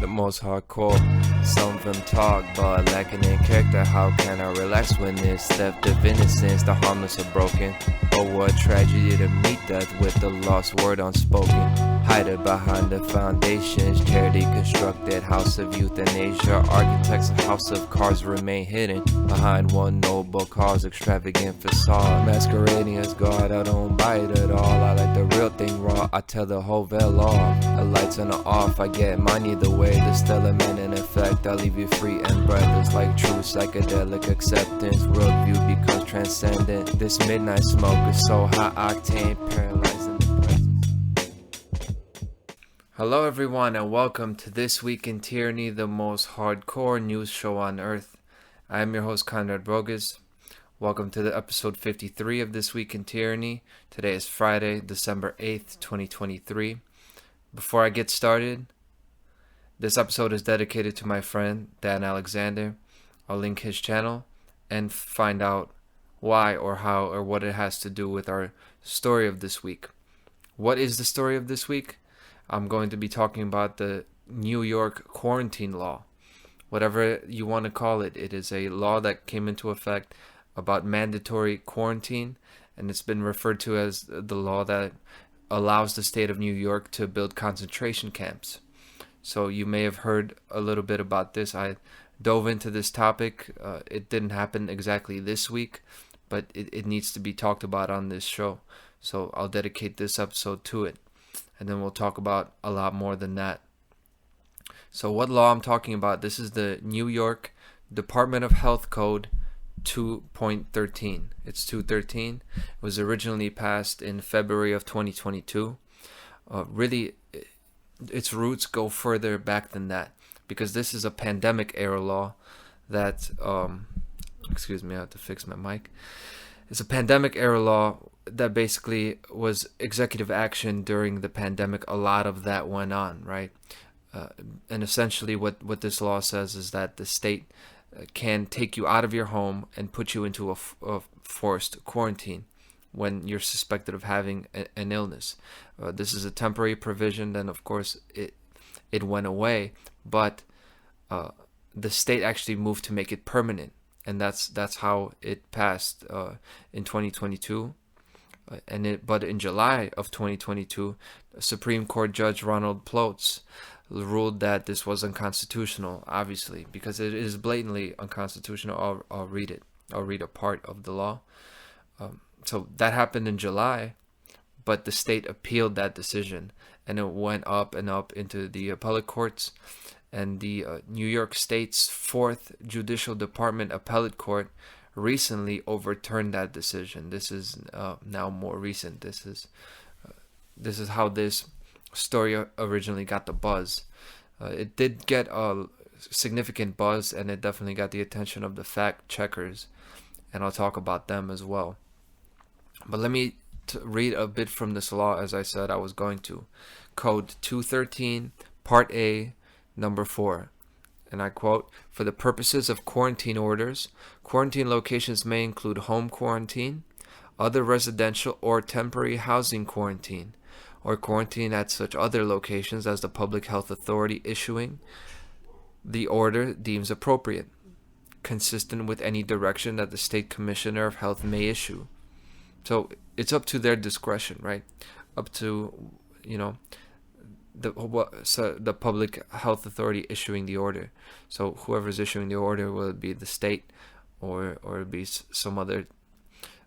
Most hardcore. Some of them talk, but lacking in character. How can I relax when it's theft of innocence? The harmless are broken. Oh, what tragedy to meet death with the lost word unspoken. Hide it behind the foundations. Charity constructed house of euthanasia. Architects of house of cards remain hidden behind one noble cause. Extravagant facade masquerading as God. I don't buy it at all. I like the real thing raw. I tell the whole veil off. The lights on or off. I get mine either way. The stellar man in effect. I'll leave you free and breathless like true psychedelic acceptance. Worldview becomes transcendent. This midnight smoke is so high octane, paralyzing the presence. Hello everyone and welcome to This Week in Tyranny, the most hardcore news show on earth. I am your host Conrad Rogas. Welcome to the episode 53 of This Week in Tyranny. Today is Friday, December 8th, 2023. Before I get started, this episode is dedicated to my friend Dan Alexander. I'll link his channel and find out why or how or what it has to do with our story of this week. What is the story of this week? I'm going to be talking about the New York quarantine law. Whatever you want to call it, it is a law that came into effect about mandatory quarantine, and it's been referred to as the law that allows the state of New York to build concentration camps. So you may have heard a little bit about this. I dove into this topic. It didn't happen exactly this week, but it needs to be talked about on this show. So I'll dedicate this episode to it. And then we'll talk about a lot more than that. So what law I'm talking about, this is the New York Department of Health Code 2.13. It's 213. It was originally passed in February of 2022. Really, its roots go further back than that, because this is a pandemic era law that excuse me, I have to fix my mic. It's a pandemic era law that basically was executive action during the pandemic. A lot of that went on, right? And essentially what this law says is that the state can take you out of your home and put you into a forced quarantine when you're suspected of having an illness. This is a temporary provision. Then, of course, it went away, but the state actually moved to make it permanent, and that's how it passed in 2022. But in July of 2022, Supreme Court Judge Ronald Plotz ruled that this was unconstitutional, obviously, because it is blatantly unconstitutional. I'll read it. I'll read a part of the law. So that happened in July, but the state appealed that decision, and it went up and up into the appellate courts, and the New York State's 4th Judicial Department Appellate Court recently overturned that decision. This is now more recent. This is how this story originally got the buzz. It did get a significant buzz, and it definitely got the attention of the fact checkers, and I'll talk about them as well. But let me read a bit from this law, as I said I was going to. Code 213, Part A, Number 4. And I quote, "For the purposes of quarantine orders, quarantine locations may include home quarantine, other residential or temporary housing quarantine, or quarantine at such other locations as the public health authority issuing the order deems appropriate, consistent with any direction that the State Commissioner of Health may issue." So it's up to their discretion, right? Up to, the public health authority issuing the order. So whoever's issuing the order, will it be the state or it be some other,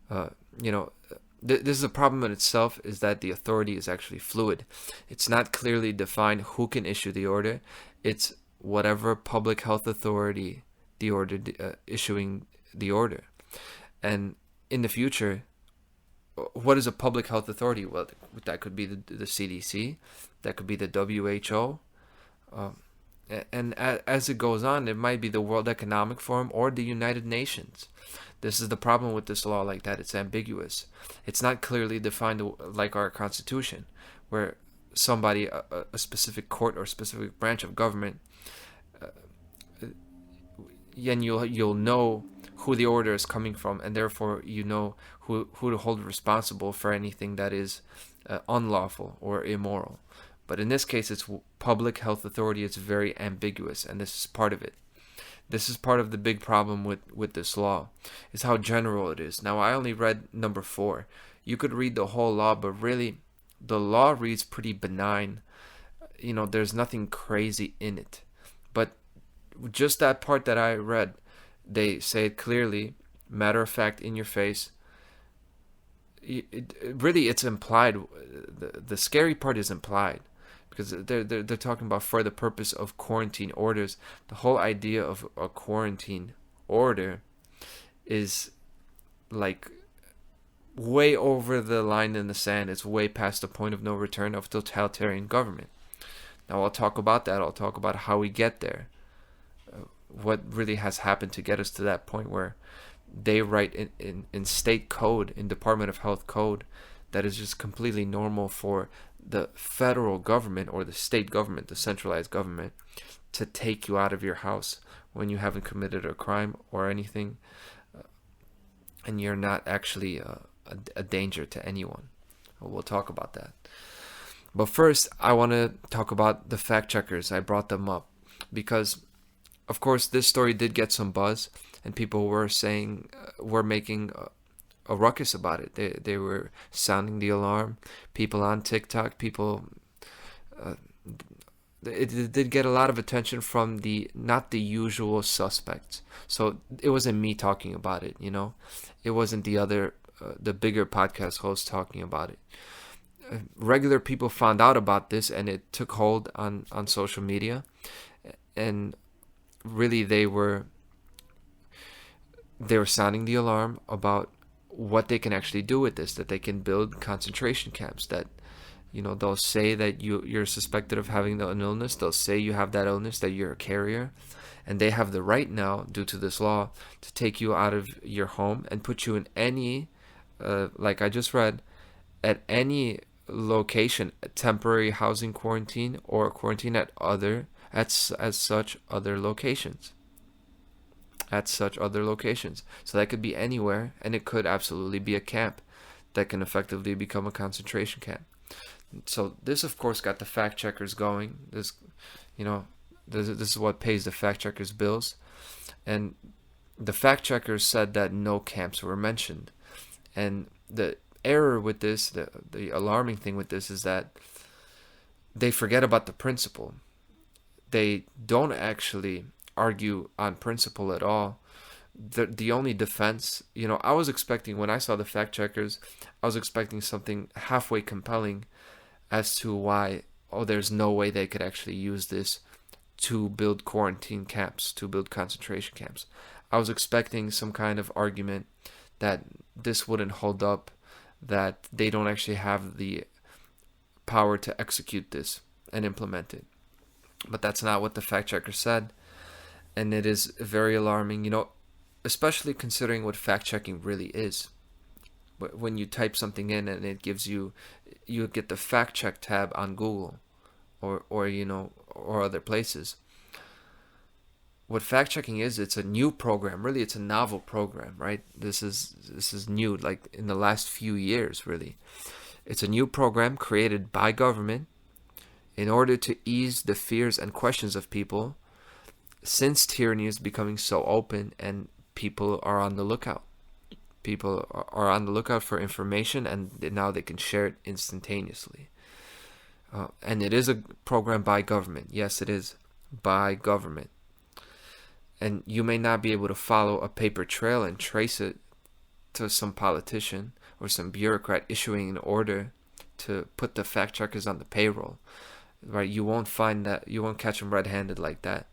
this is a problem in itself, is that the authority is actually fluid. It's not clearly defined who can issue the order. It's whatever public health authority issuing the order. And in the future, what is a public health authority? Well, that could be the CDC, that could be the WHO, And as it goes on, it might be the World Economic Forum or the United Nations. This is the problem with this law like that. It's ambiguous. It's not clearly defined like our Constitution, where somebody, a specific court or specific branch of government, and you'll know who the order is coming from, and therefore you know who to hold responsible for anything that is unlawful or immoral. But in this case, it's public health authority. It's very ambiguous, and this is part of it. This is part of the big problem with this law, is how general it is. Now, I only read number 4. You could read the whole law, but really, the law reads pretty benign. There's nothing crazy in it. But just that part that I read, they say it clearly, matter of fact, in your face. It's implied. The scary part is implied, because they're talking about for the purpose of quarantine orders. The whole idea of a quarantine order is like way over the line in the sand. It's way past the point of no return of totalitarian government. Now I'll talk about that. I'll talk about how we get there. What really has happened to get us to that point where they write in state code, in Department of Health code, that is just completely normal for the federal government or the state government, the centralized government, to take you out of your house when you haven't committed a crime or anything, and you're not actually a danger to anyone. We'll talk about that. But first, I want to talk about the fact checkers. I brought them up because, of course, this story did get some buzz, and people were saying, were making a ruckus about it. They were sounding the alarm. People on TikTok, it did get a lot of attention from not the usual suspects. So it wasn't me talking about it, It wasn't the bigger podcast host talking about it. Regular people found out about this, and it took hold on social media, and really they were sounding the alarm about what they can actually do with this, that they can build concentration camps, that they'll say that you're suspected of having an illness, they'll say you have that illness, that you're a carrier, and they have the right now, due to this law, to take you out of your home and put you in any, like I just read, at any location, temporary housing quarantine or quarantine at such other locations. So that could be anywhere, and it could absolutely be a camp that can effectively become a concentration camp. So this, of course, got the fact checkers going. This is what pays the fact checkers' bills. And the fact checkers said that no camps were mentioned. And the error with this, the alarming thing with this, is that they forget about the principle. They don't actually argue on principle at all. The only defense, I was expecting, when I saw the fact checkers, I was expecting something halfway compelling as to why, there's no way they could actually use this to build quarantine camps, to build concentration camps. I was expecting some kind of argument that this wouldn't hold up, that they don't actually have the power to execute this and implement it. But that's not what the fact checker said. And it is very alarming, especially considering what fact checking really is. When you type something in and it gives you get the fact check tab on Google or other places. What fact checking is, it's a new program. Really, it's a novel program, right? This is new, like in the last few years, really. It's a new program created by government in order to ease the fears and questions of people, since tyranny is becoming so open and people are on the lookout. People are on the lookout for information, and now they can share it instantaneously. And it is a program by government. Yes, it is by government. And you may not be able to follow a paper trail and trace it to some politician or some bureaucrat issuing an order to put the fact checkers on the payroll. Right? You won't find that. You won't catch them red-handed like that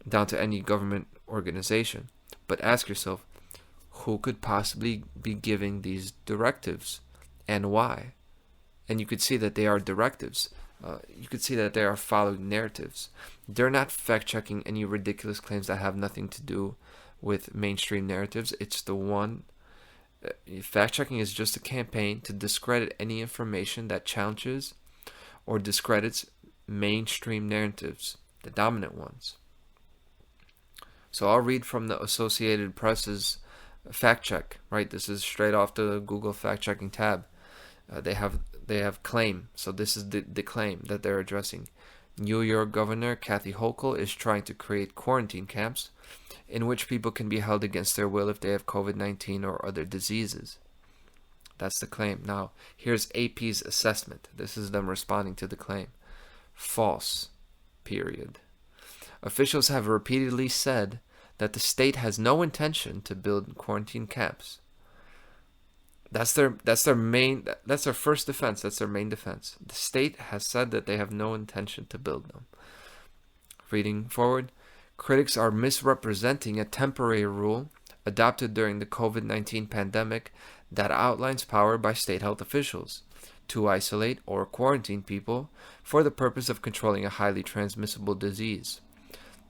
down to any government organization. But ask yourself, who could possibly be giving these directives and why? And you could see that they are directives. you could see that they are following narratives. They're not fact-checking any ridiculous claims that have nothing to do with mainstream narratives. It's the one. Fact-checking is just a campaign to discredit any information that challenges or discredits mainstream narratives, the dominant ones. So I'll read from the Associated Press's fact check, right? This is straight off the Google fact checking tab. They have claim. So this is the claim that they're addressing. New York Governor Kathy Hochul is trying to create quarantine camps in which people can be held against their will if they have COVID-19 or other diseases. That's the claim. Now, here's AP's assessment. This is them responding to the claim. False. Period. Officials have repeatedly said that the state has no intention to build quarantine camps. That's their first defense. That's their main defense. The state has said that they have no intention to build them. Reading forward, critics are misrepresenting a temporary rule adopted during the COVID-19 pandemic that outlines power by state health officials to isolate or quarantine people for the purpose of controlling a highly transmissible disease.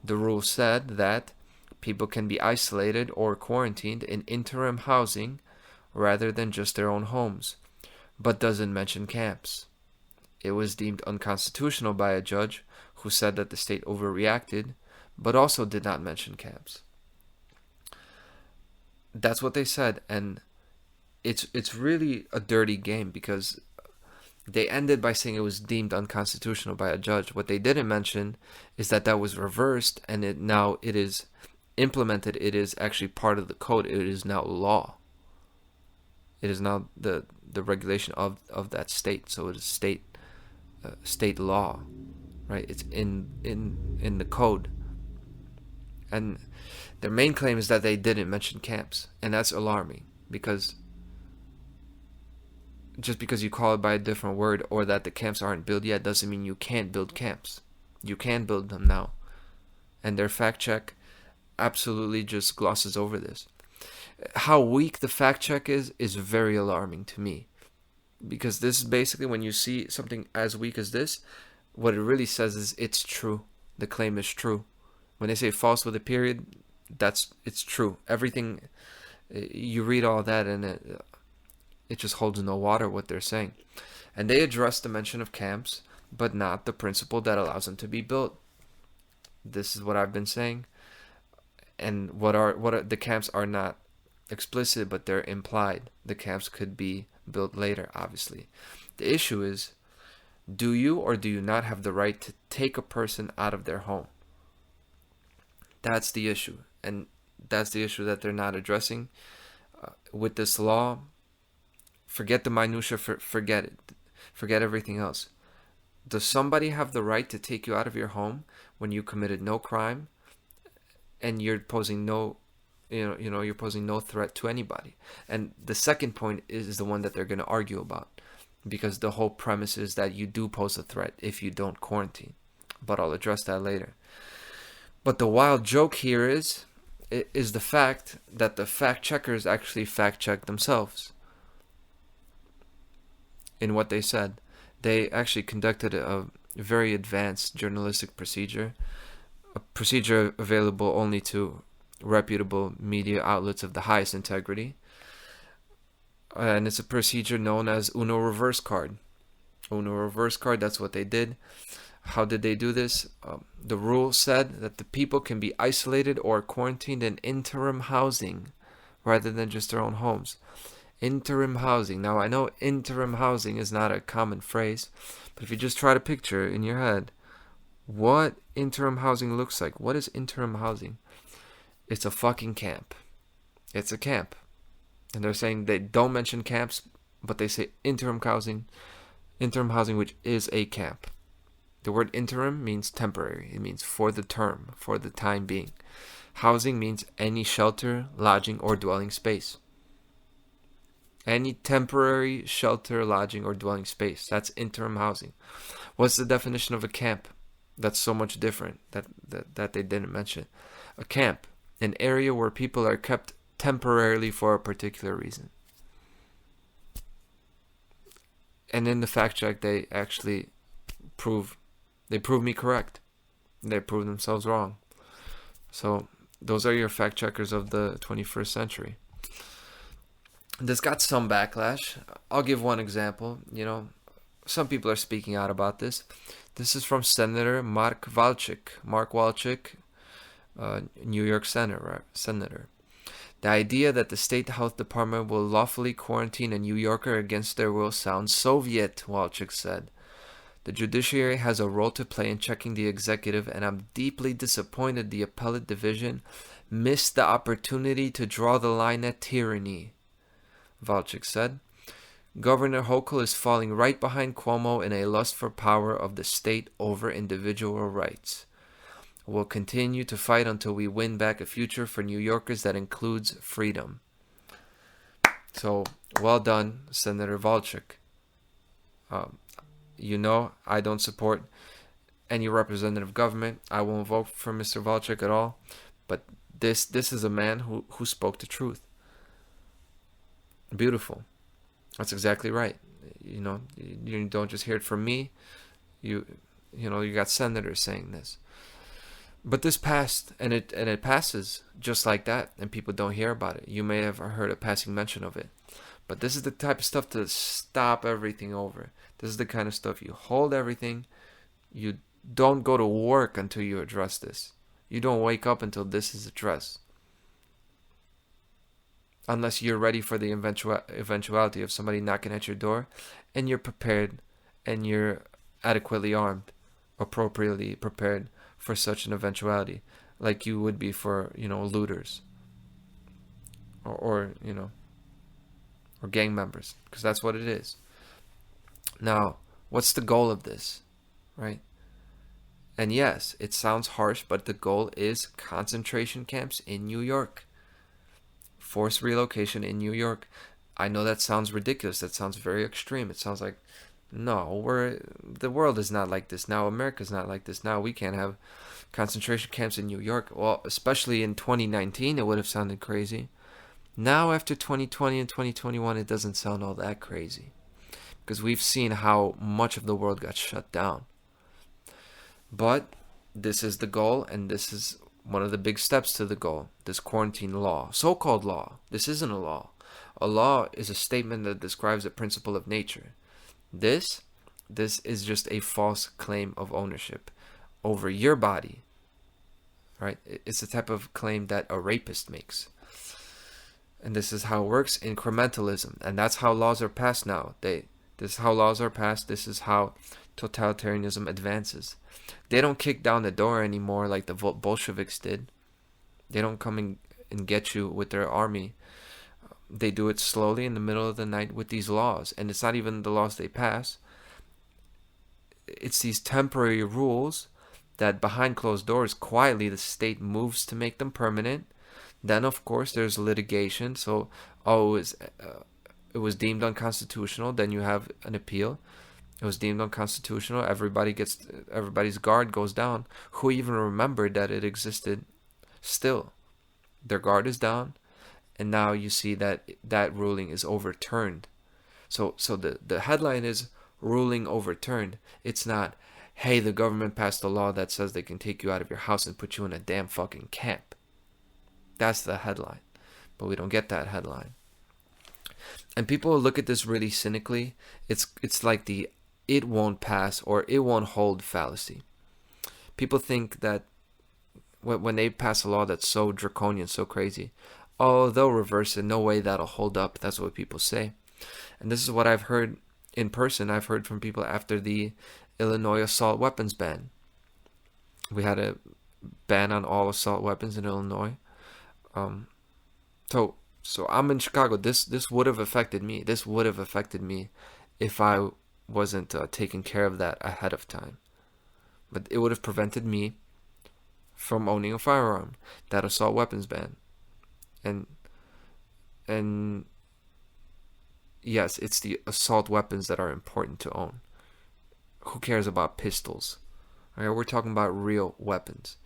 The rule said that people can be isolated or quarantined in interim housing rather than just their own homes, but doesn't mention camps. It was deemed unconstitutional by a judge who said that the state overreacted, but also did not mention camps. That's what they said, and it's really a dirty game because they ended by saying it was deemed unconstitutional by a judge. What they didn't mention is that was reversed, and it is implemented. It is actually part of the code. It is now law. It is now the regulation of that state. So it is state law, right? It's in the code. And their main claim is that they didn't mention camps, and that's alarming because just because you call it by a different word or that the camps aren't built yet doesn't mean you can't build camps. You can build them now. And their fact check absolutely just glosses over this. How weak the fact check is very alarming to me. Because this is basically, when you see something as weak as this, what it really says is it's true. The claim is true. When they say false with a period, it's true. Everything, you read all that and it just holds no water what they're saying. And they address the mention of camps, but not the principle that allows them to be built. This is what I've been saying. And what are the camps are not explicit, but they're implied. The camps could be built later, obviously. The issue is, do you or do you not have the right to take a person out of their home? That's the issue. And that's the issue that they're not addressing. With this law, forget the minutia, forget it. Forget everything else. Does somebody have the right to take you out of your home when you committed no crime and you're posing no you're posing no threat to anybody? And the second point is the one that they're going to argue about, because the whole premise is that you do pose a threat if you don't quarantine. But I'll address that later. But the wild joke here is the fact that the fact checkers actually fact check themselves in what they said. They actually conducted a very advanced journalistic procedure, a procedure available only to reputable media outlets of the highest integrity. And it's a procedure known as Uno reverse card. Uno reverse card, that's what they did. How did they do this? The rule said that the people can be isolated or quarantined in interim housing rather than just their own homes. Interim housing. Now, I know interim housing is not a common phrase, but if you just try to picture in your head what interim housing looks like, what is interim housing? It's a fucking camp. It's a camp. And they're saying they don't mention camps, but they say interim housing, which is a camp. The word interim means temporary. It means for the term, for the time being. Housing means any shelter, lodging, or dwelling space. Any temporary shelter, lodging, or dwelling space. That's interim housing. What's the definition of a camp? That's so much different that they didn't mention. A camp, an area where people are kept temporarily for a particular reason. And in the fact check, they actually they prove me correct. They prove themselves wrong. So those are your fact checkers of the 21st century. This got some backlash. I'll give one example. Some people are speaking out about this. This is from Senator Mark Walczyk, New York senator. The idea that the state health department will lawfully quarantine a New Yorker against their will sounds Soviet, Walczyk said. The judiciary has a role to play in checking the executive, and I'm deeply disappointed the appellate division missed the opportunity to draw the line at tyranny, Walczyk said. Governor Hochul is falling right behind Cuomo in a lust for power of the state over individual rights. We'll continue to fight until we win back a future for New Yorkers that includes freedom. So, well done, Senator Walczyk. I don't support any representative government. I won't vote for Mr. Walczyk at all. But this is a man who spoke the truth. Beautiful. That's exactly right. You don't just hear it from me. You got senators saying this. But this passed, and it passes just like that, and people don't hear about it. You may have heard a passing mention of it. But this is the type of stuff to stop everything over. This is the kind of stuff you hold everything. You don't go to work until you address this. You don't wake up until this is addressed. Unless you're ready for the eventuality of somebody knocking at your door, and you're prepared, and you're adequately armed, appropriately prepared for such an eventuality, like you would be for looters, or gang members, because that's what it is. Now, what's the goal of this, right? And yes, it sounds harsh, but the goal is concentration camps in New York. Forced relocation in New York. I know that sounds ridiculous. That sounds very extreme. It sounds like, no, the world is not like this now. America's not like this now. We can't have concentration camps in New York. Well, especially in 2019, it would have sounded crazy. Now, after 2020 and 2021, it doesn't sound all that crazy, because we've seen how much of the world got shut down. But this is the goal, and this is one of the big steps to the goal, this quarantine law, so-called law. This isn't a law. A law is a statement that describes a principle of nature. This is just a false claim of ownership over your body, right? It's the type of claim that a rapist makes. And this is how it works, incrementalism. And that's how laws are passed now. This is how laws are passed. This is how totalitarianism advances. They don't kick down the door anymore like the Bolsheviks did. They don't come and get you with their army. They do it slowly in the middle of the night with these laws. And it's not even the laws they pass. It's these temporary rules that behind closed doors, quietly, the state moves to make them permanent. Then, of course, there's litigation. So, it was deemed unconstitutional. Then you have an appeal. It was deemed unconstitutional. Everybody's guard goes down. Who even remembered that it existed? Still, their guard is down, and now you see that ruling is overturned. So the headline is ruling overturned. It's not, hey, the government passed a law that says they can take you out of your house and put you in a damn fucking camp. That's the headline, but we don't get that headline. And people look at this really cynically. It's like the it won't pass or it won't hold fallacy. People think that when they pass a law that's so draconian, so crazy, they'll reverse it. No way that'll hold up. That's what people say. And this is what I've heard in person. I've heard from people after the Illinois assault weapons ban. We had a ban on all assault weapons in Illinois. So I'm in Chicago. This would have affected me. This would have affected me if I wasn't taking care of that ahead of time. But it would have prevented me from owning a firearm. That assault weapons ban. And yes, it's the assault weapons that are important to own. Who cares about pistols? Okay, we're talking about real weapons.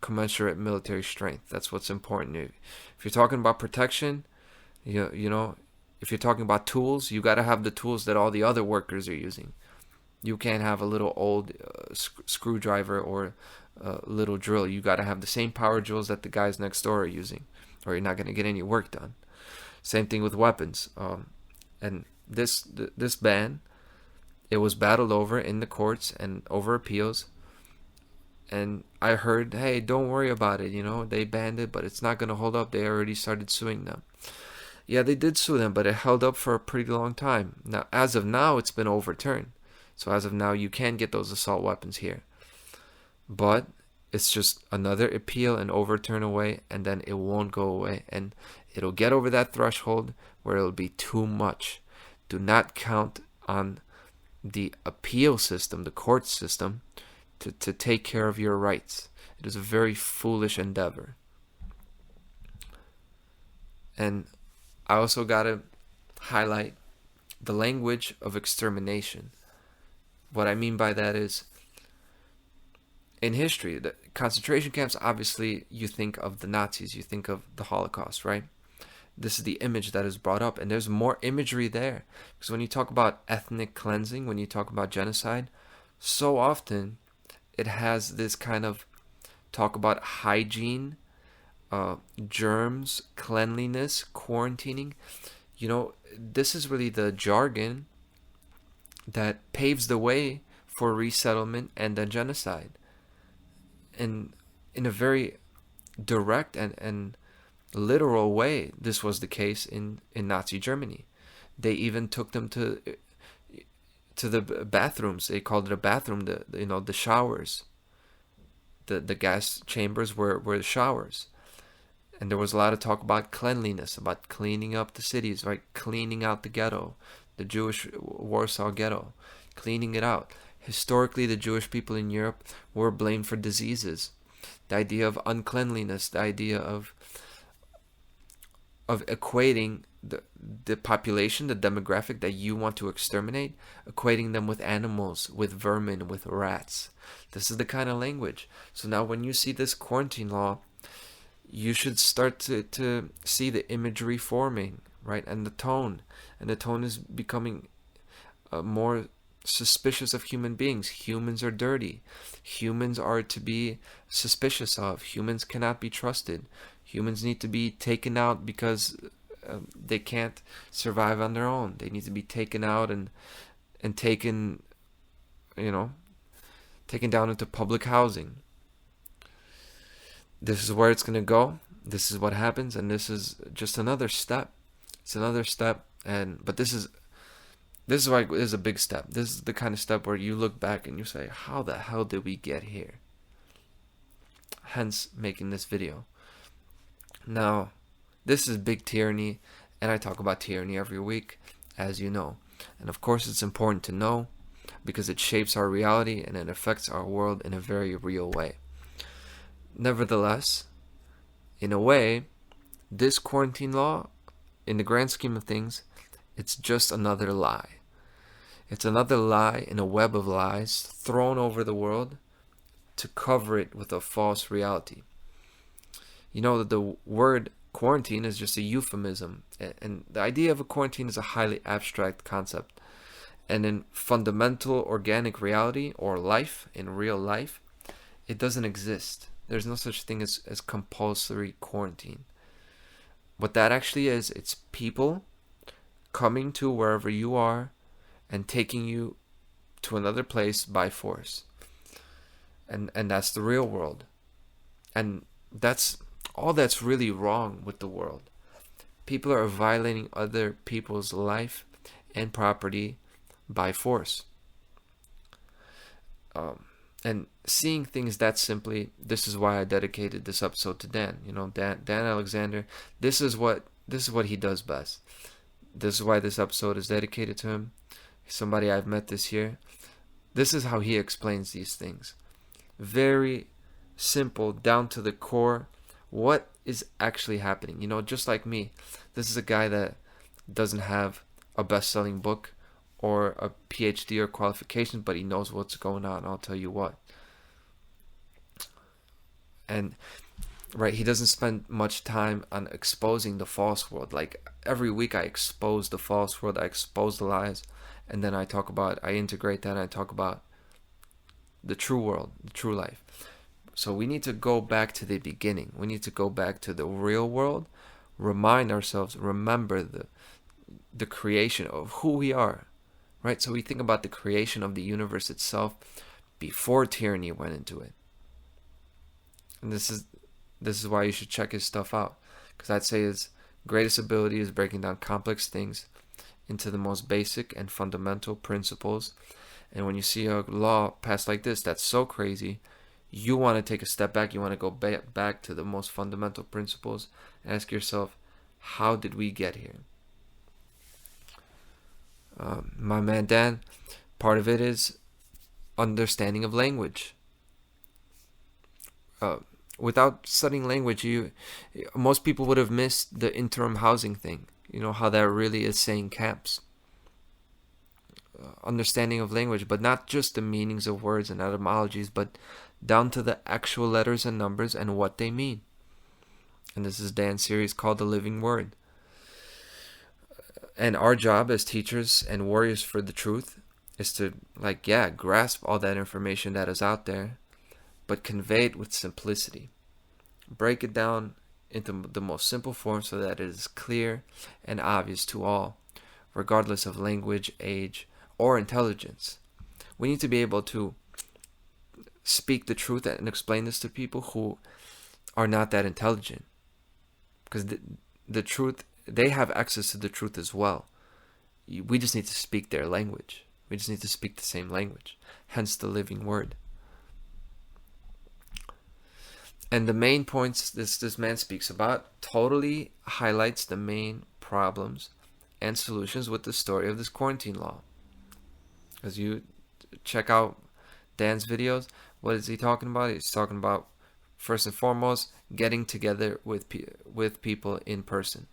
Commensurate military strength. That's what's important. If you're talking about protection, you know, if you're talking about tools, you got to have the tools that all the other workers are using. You can't have a little old screwdriver or a little drill. You got to have the same power drills that the guys next door are using, or you're not going to get any work done. Same thing with weapons. And this ban, it was battled over in the courts and over appeals. And I heard, hey, don't worry about it. They banned it, but it's not going to hold up. They already started suing them. Yeah, they did sue them, but it held up for a pretty long time. Now, as of now, it's been overturned. So as of now, you can get those assault weapons here. But it's just another appeal and overturn away, and then it won't go away. And it'll get over that threshold where it'll be too much. Do not count on the appeal system, the court system, to take care of your rights. It is a very foolish endeavor. And I also got to highlight the language of extermination. What I mean by that is, in history, the concentration camps, obviously, you think of the Nazis, you think of the Holocaust, right? This is the image that is brought up, and there's more imagery there. Because when you talk about ethnic cleansing, when you talk about genocide, so often it has this kind of talk about hygiene, germs, cleanliness, quarantining. This is really the jargon that paves the way for resettlement and then genocide. And in a very direct and literal way, this was the case in Nazi Germany. They even took them to the bathrooms. They called it a bathroom. The showers, the gas chambers were the showers. And there was a lot of talk about cleanliness, about cleaning up the cities, right? Cleaning out the ghetto, the Jewish Warsaw ghetto, cleaning it out. Historically, the Jewish people in Europe were blamed for diseases. The idea of uncleanliness, the idea of equating the population, the demographic that you want to exterminate, equating them with animals, with vermin, with rats. This is the kind of language. So now when you see this quarantine law, you should start to see the imagery forming, right? And the tone. And the tone is becoming more suspicious of human beings. Humans are dirty. Humans are to be suspicious of. Humans cannot be trusted. Humans need to be taken out because they can't survive on their own. They need to be taken out and taken, taken down into public housing. This is where it's going to go. This is what happens, and this is just another step. It's another step, but this is why it is a big step. This is the kind of step where you look back and you say, how the hell did we get here? Hence making this video. Now, this is big tyranny, and I talk about tyranny every week, as you know. And of course it's important to know because it shapes our reality and it affects our world in a very real way. Nevertheless, in a way, this quarantine law, in the grand scheme of things, it's just another lie. It's another lie in a web of lies thrown over the world to cover it with a false reality. You know that the word quarantine is just a euphemism, and the idea of a quarantine is a highly abstract concept. And in fundamental organic reality or life, in real life, it doesn't exist. There's no such thing as compulsory quarantine. What that actually is, it's people coming to wherever you are and taking you to another place by force. And that's the real world. And that's all that's really wrong with the world. People are violating other people's life and property by force. And seeing things that simply, this is why I dedicated this episode to Dan. Dan Alexander. This is what he does best. This is why this episode is dedicated to him. He's somebody I've met this year. This is how he explains these things. Very simple, down to the core. What is actually happening? Just like me. This is a guy that doesn't have a best-selling book or a PhD or qualifications, but he knows what's going on. I'll tell you what. And right? He doesn't spend much time on exposing the false world. Like every week I expose the false world, I expose the lies, and then I integrate that and I talk about the true world, the true life. So we need to go back to the beginning. We need to go back to the real world, remind ourselves, remember the creation of who we are, right? So we think about the creation of the universe itself before tyranny went into it. And this is why you should check his stuff out, because I'd say his greatest ability is breaking down complex things into the most basic and fundamental principles. And when you see a law passed like this that's so crazy, you want to take a step back. You want to go back to the most fundamental principles and ask yourself, how did we get here? My man Dan, part of it is understanding of language. Without studying language, most people would have missed the interim housing thing. You know how that really is saying camps. Understanding of language, but not just the meanings of words and etymologies, but down to the actual letters and numbers and what they mean. And this is Dan's series called The Living Word. And our job as teachers and warriors for the truth is to, grasp all that information that is out there, but convey it with simplicity. Break it down into the most simple form so that it is clear and obvious to all, regardless of language, age, or intelligence. We need to be able to speak the truth and explain this to people who are not that intelligent. Because the truth, they have access to the truth as well. We just need to speak their language. We just need to speak the same language. Hence the living word. And the main points this man speaks about totally highlights the main problems and solutions with the story of this quarantine law. As you check out Dan's videos, what is he talking about? He's talking about, first and foremost, getting together with people in person.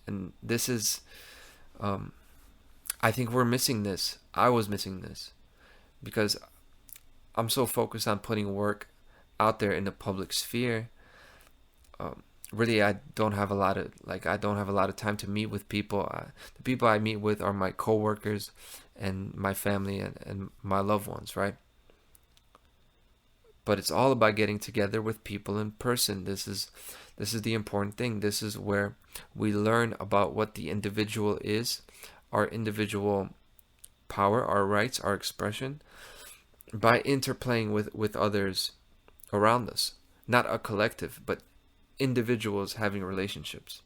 And this is, I think we're missing this. I was missing this because I'm so focused on putting work out there in the public sphere. Really, I don't have a lot of time to meet with people. The people I meet with are my coworkers and my family and my loved ones, right? But it's all about getting together with people in person. This is the important thing. This is where we learn about what the individual is, our individual power, our rights, our expression, by interplaying with others around us. Not a collective, but individuals having relationships.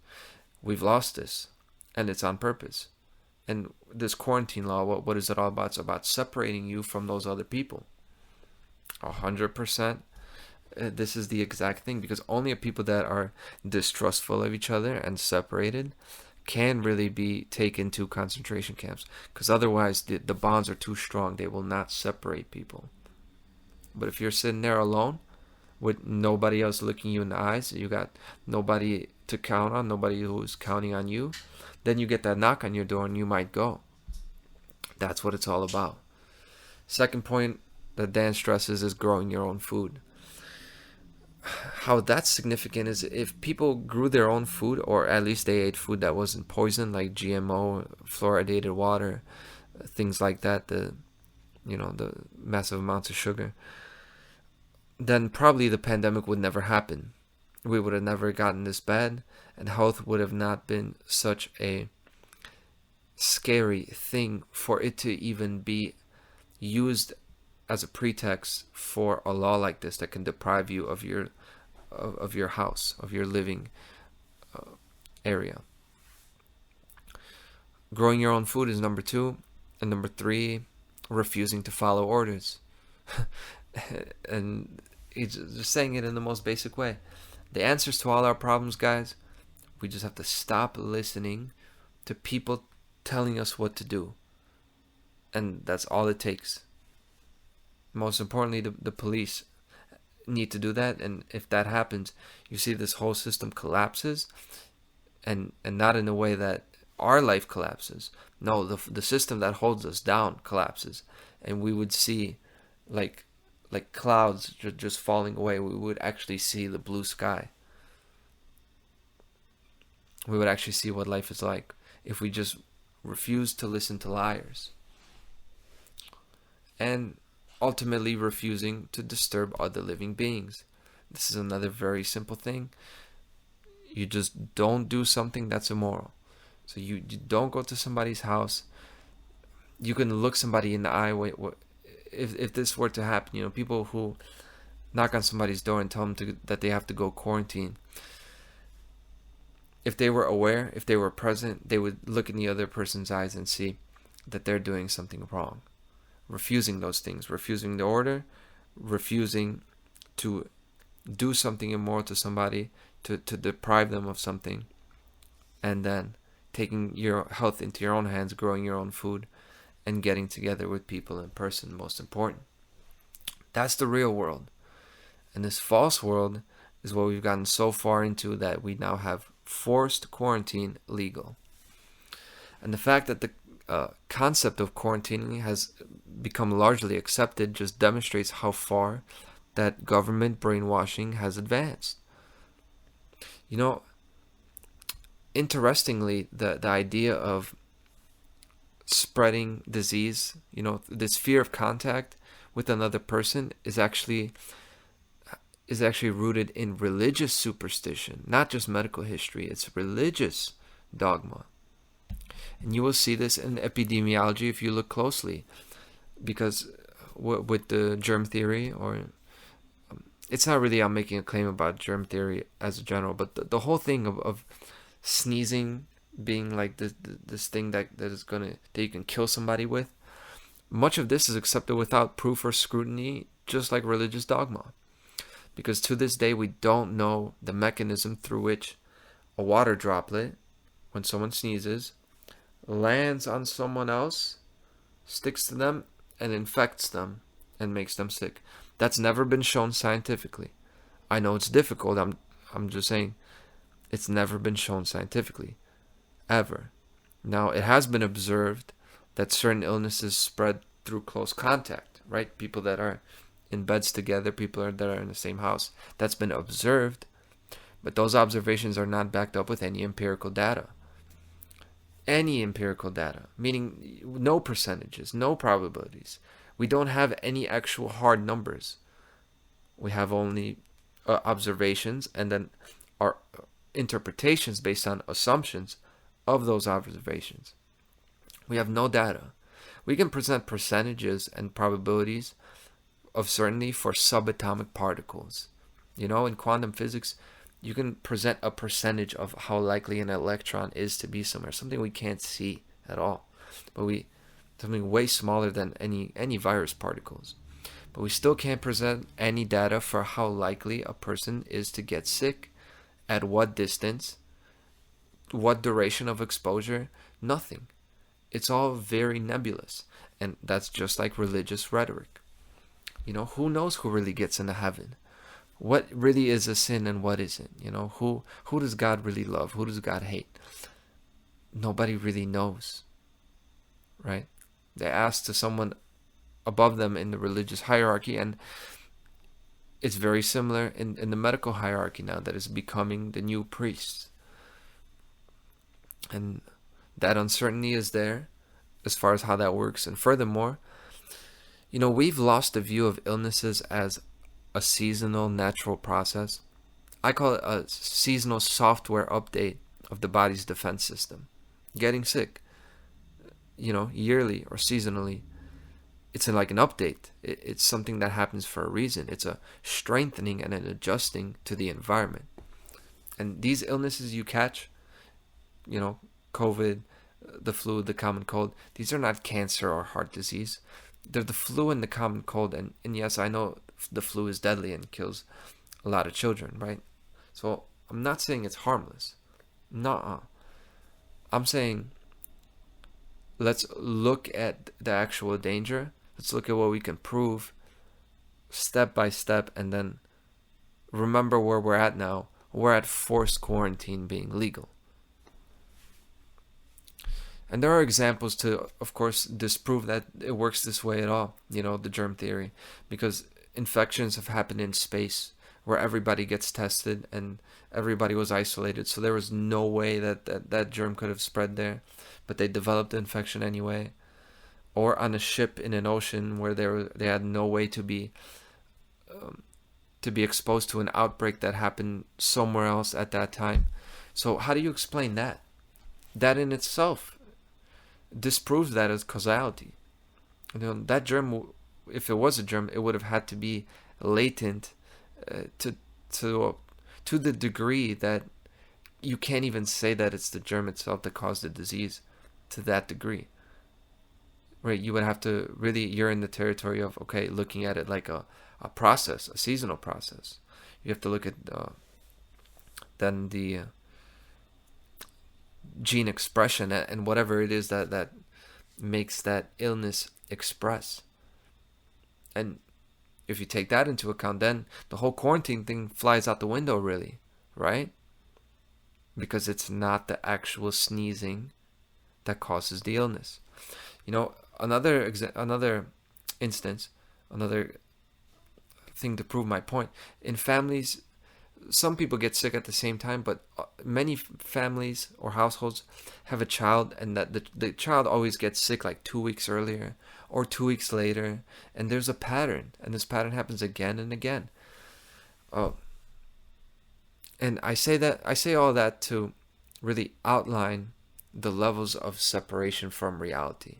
We've lost this, and it's on purpose. And this quarantine law, what is it all about? It's about separating you from those other people. 100%. This is the exact thing, because only people that are distrustful of each other and separated can really be taken to concentration camps, because otherwise the bonds are too strong. They will not separate people. But if you're sitting there alone with nobody else looking you in the eyes, you got nobody to count on, nobody who's counting on you, then you get that knock on your door and you might go. That's what it's all about. Second point that Dan stresses is growing your own food. How that's significant is if people grew their own food, or at least they ate food that wasn't poisoned, like GMO, fluoridated water, things like that, the massive amounts of sugar, then probably the pandemic would never happen. We would have never gotten this bad, and health would have not been such a scary thing for it to even be used as a pretext for a law like this that can deprive you of your house, of your living area. Growing your own food is number 2, and number 3, refusing to follow orders. And he's just saying it in the most basic way. The answers to all our problems, guys, we just have to stop listening to people telling us what to do. And that's all it takes. Most importantly, the police need to do that. And if that happens, you see this whole system collapses. And not in a way that our life collapses. No, the system that holds us down collapses. And we would see like like clouds just falling away, we would actually see the blue sky. We would actually see what life is like if we just refuse to listen to liars. And ultimately refusing to disturb other living beings. This is another very simple thing. You just don't do something that's immoral. So you don't go to somebody's house. You can look somebody in the eye. If this were to happen, people who knock on somebody's door and tell them that they have to go quarantine. If they were aware, if they were present, they would look in the other person's eyes and see that they're doing something wrong. Refusing those things, refusing the order, refusing to do something immoral to somebody, to deprive them of something, and then taking your health into your own hands, growing your own food, and getting together with people in person, most important. That's the real world. And this false world is what we've gotten so far into that we now have forced quarantine legal. And the fact that the concept of quarantining has become largely accepted just demonstrates how far that government brainwashing has advanced. Interestingly, the idea of spreading disease, this fear of contact with another person is actually rooted in religious superstition, not just medical history. It's religious dogma. And you will see this in epidemiology if you look closely, because with the germ theory, or it's not really I'm making a claim about germ theory as a general, but the whole thing of sneezing being like this thing that you can kill somebody with, much of this is accepted without proof or scrutiny, just like religious dogma. Because to this day, we don't know the mechanism through which a water droplet, when someone sneezes, lands on someone else, sticks to them, and infects them and makes them sick. That's never been shown scientifically. I know it's difficult. I'm just saying it's never been shown scientifically, ever. Now, it has been observed that certain illnesses spread through close contact, right? People that are in beds together, people that are in the same house. That's been observed, but those observations are not backed up with any empirical data. Any empirical data, meaning no percentages, no probabilities. We don't have any actual hard numbers. We have only observations and then our interpretations based on assumptions of those observations. We have no data. We can present percentages and probabilities of certainty for subatomic particles. In quantum physics, you can present a percentage of how likely an electron is to be somewhere, something we can't see at all, but something way smaller than any virus particles. But we still can't present any data for how likely a person is to get sick, at what distance, what duration of exposure, nothing. It's all very nebulous, and that's just like religious rhetoric. Who knows who really gets into heaven? What really is a sin and what isn't? Who does God really love? Who does God hate? Nobody really knows, right? They ask to someone above them in the religious hierarchy, and it's very similar in the medical hierarchy now that is becoming the new priests. And that uncertainty is there as far as how that works. And furthermore, we've lost the view of illnesses as a seasonal natural process. I call it a seasonal software update of the body's defense system. Getting sick, yearly or seasonally, it's like an update. It's something that happens for a reason. It's a strengthening and an adjusting to the environment. And these illnesses you catch, COVID, the flu, the common cold, these are not cancer or heart disease. They're the flu and the common cold. And yes, I know the flu is deadly and kills a lot of children, right? So I'm not saying it's harmless. Nuh-uh. I'm saying let's look at the actual danger. Let's look at what we can prove step by step, and then remember where we're at now. We're at forced quarantine being legal. And there are examples to, of course, disprove that it works this way at all, the germ theory. Because infections have happened in space where everybody gets tested and everybody was isolated, so there was no way that germ could have spread there, but they developed the infection anyway. Or on a ship in an ocean where they had no way to be exposed to an outbreak that happened somewhere else at that time. So how do you explain that? That in itself disproves that as causality. That germ, if it was a germ, it would have had to be latent to the degree that you can't even say that it's the germ itself that caused the disease to that degree. Right? You would have to really, you're in the territory of, okay, looking at it like a process, a seasonal process. You have to look at then the gene expression and whatever it is that makes that illness express. And if you take that into account, then the whole quarantine thing flies out the window, really, right? Because it's not the actual sneezing that causes the illness. Another instance, another thing to prove my point. In families, some people get sick at the same time, but many families or households have a child, and that the child always gets sick like 2 weeks earlier or 2 weeks later, and there's a pattern, and this pattern happens again and again. And I say all that to really outline the levels of separation from reality.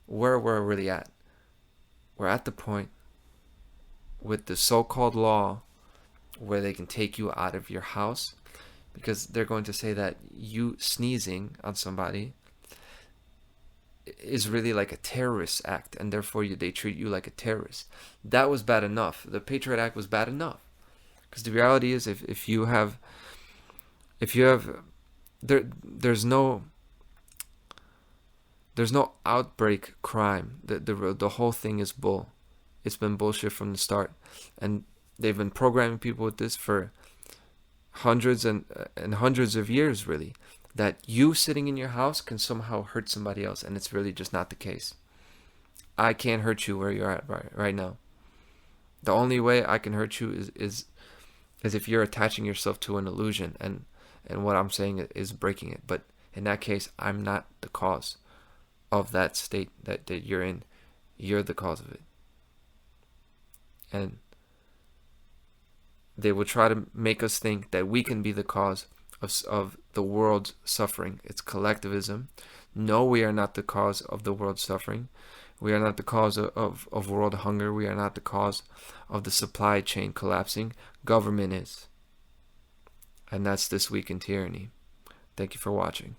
Where we're really at. We're at the point with the so-called law where they can take you out of your house because they're going to say that you sneezing on somebody is really like a terrorist act, and therefore they treat you like a terrorist. That was bad enough. The Patriot Act was bad enough. Because the reality is, if you have there's no outbreak crime. The whole thing is bull. It's been bullshit from the start, and they've been programming people with this for hundreds and hundreds of years, really. That you sitting in your house can somehow hurt somebody else, and it's really just not the case. I can't hurt you where you're at right now. The only way I can hurt you is if you're attaching yourself to an illusion, and what I'm saying is breaking it. But in that case, I'm not the cause of that state that you're in. You're the cause of it. And they will try to make us think that we can be the cause of the world's suffering. It's collectivism. No, we are not the cause of the world's suffering. We are not the cause of world hunger. We are not the cause of the supply chain collapsing. Government is. And that's This Week in Tyranny. Thank you for watching.